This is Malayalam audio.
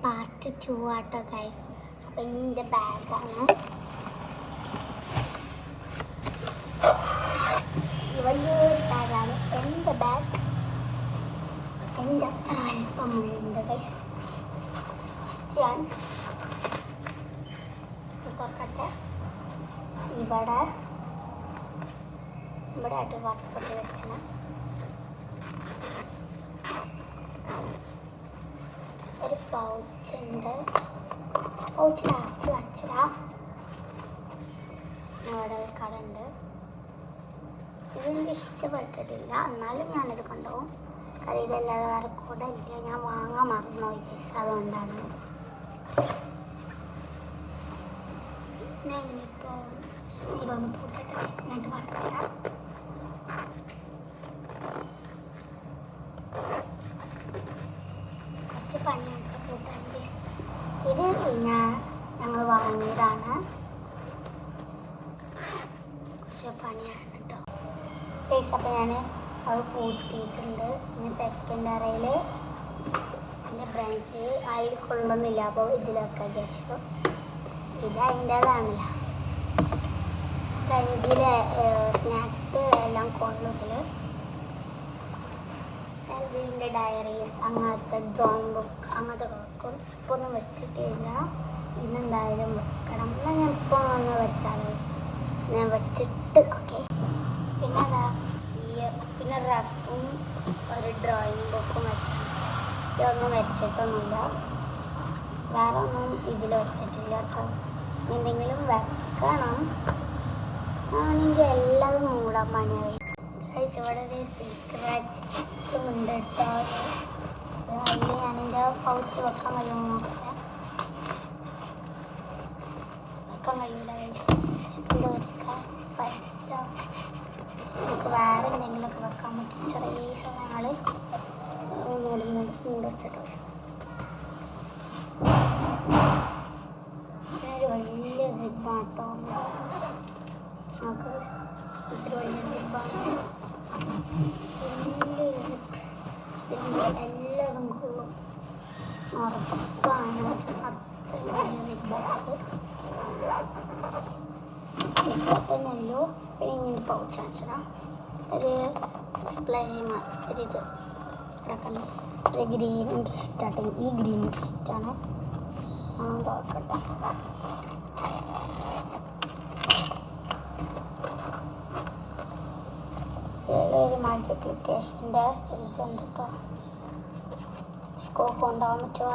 പാർട്ട് 2 ആട്ടോ ഗൈസ്. അപ്പം ഇനി എൻ്റെ ബാഗാണ്. വലിയൊരു ബാഗാണ് എൻ്റെ ബാഗ്. എൻ്റെ അത്ര വലിപ്പമുണ്ട് ഗൈസ്. ഞാൻ തുറക്കട്ടെ. ഇവിടെ ആയിട്ട് വാട്ടപ്പെട്ടി വെച്ചാണ്. ഒരു പൗച്ചുണ്ട്. Pouch last കാണിച്ചതാ. അവിടെ ഒരു കടയുണ്ട്. ഇതെനിക്ക് ഇഷ്ടപ്പെട്ടിട്ടില്ല, എന്നാലും ഞാനിത് കൊണ്ടുപോകും. കാരണം ഇതല്ലാതെ വേറെ കൂടെ ഇല്ല. ഞാൻ വാങ്ങാൻ മറന്നുപോയി ഗൈസ്, അതുകൊണ്ടാണ്. പിന്നെ ഇനിയിപ്പോൾ ഇതൊന്ന് പൂട്ടിട്ട് ഗൈസ് എന്നിട്ട് പറഞ്ഞുതരാം. കുറച്ച് പണിയായിട്ട് പൂട്ടാൻ ഗൈസ്. ഇത് ഞങ്ങൾ വാങ്ങിയതാണ്. കുറച്ച് പണിയാണ് കേട്ടോ ഗൈസ്. അപ്പം ഞാൻ അത് പൂട്ടിയിട്ടുണ്ട്. പിന്നെ സെക്കൻഡ് അറയിൽ പിന്നെ ബ്രഞ്ച് അതിൽ കൊള്ളുന്നില്ല, അപ്പോൾ ഇതിലൊക്കെ ജസ്റ്റ് ഇത് അതിൻ്റേതാണല്ലോ. ബ്രഞ്ചിലെ സ്നാക്സ് എല്ലാം കൊള്ളുതിൽ. ഇതിൻ്റെ ഡയറീസ് അങ്ങനത്തെ ഡ്രോയിങ് ബുക്ക് അങ്ങനത്തെ വെക്കും. ഇപ്പോൾ ഒന്നും വെച്ചിട്ടില്ല, ഇന്നെന്തായാലും വെക്കണം. എന്നാൽ ഞാൻ ഇപ്പോൾ ഒന്ന് വെച്ചാൽ ഞാൻ വെച്ചിട്ട് ഓക്കെ. പിന്നെ അതാ പിന്നെ റഫും ഒരു ഡ്രോയിങ് ബുക്കും വെച്ചാണ്. ഇതൊന്നും വരച്ചിട്ടൊന്നുമില്ല, വേറെ ഒന്നും ഇതിൽ വെച്ചിട്ടില്ല കേട്ടോ. എന്തെങ്കിലും വെക്കണം ആണെങ്കിൽ എല്ലാതും മൂടാൻ പണിയായി ഗൈസ്. ഇവിടെ ഒരു സീക്രറ്റ് ഉണ്ട് കേട്ടോ. അതിൽ ഞാനെൻ്റെ പൗച്ച് വെക്കാൻ കഴിയുമോ നോക്കട്ടെ. വെക്കാൻ കഴിയില്ല ഗൈസ്. എന്ത് വെക്കാൻ പറ്റാം. നമുക്ക് വേറെ എന്തെങ്കിലുമൊക്കെ വെക്കാൻ പറ്റും. ചെറിയ സാധനങ്ങൾ മൂടിച്ചിട്ടോ. ഒരു വലിയ സിബാട്ടോ. നമുക്ക് ഇത്ര വലിയ സിബാണ്. വലിയൊരു സിബ്. ഇതിൻ്റെ എല്ലാതും കൊള്ളും ഉറപ്പാണ്. അത്രയും വലിയ സിബാണ്. ഇപ്പോൾ തന്നെ ഉള്ളൂ. പിന്നെ ഇങ്ങനെ പൗച്ച് വെച്ചാൽ ഒരു ഡിസ്പ്ലേ ചെയ്യുന്ന ഒരിത് കിടക്കണം. ഒരു ഗ്രീൻ എനിക്ക് ഇഷ്ടമായിട്ട്, ഈ ഗ്രീൻ എനിക്ക് ഇഷ്ടമാണ്. തുറക്കട്ടെ. ഒരു മൾട്ടിപ്ലിക്കേഷൻ്റെ ഇതുണ്ട് കേട്ടോ. സ്കോപ്പ് ഉണ്ടാകാൻ പറ്റുമോ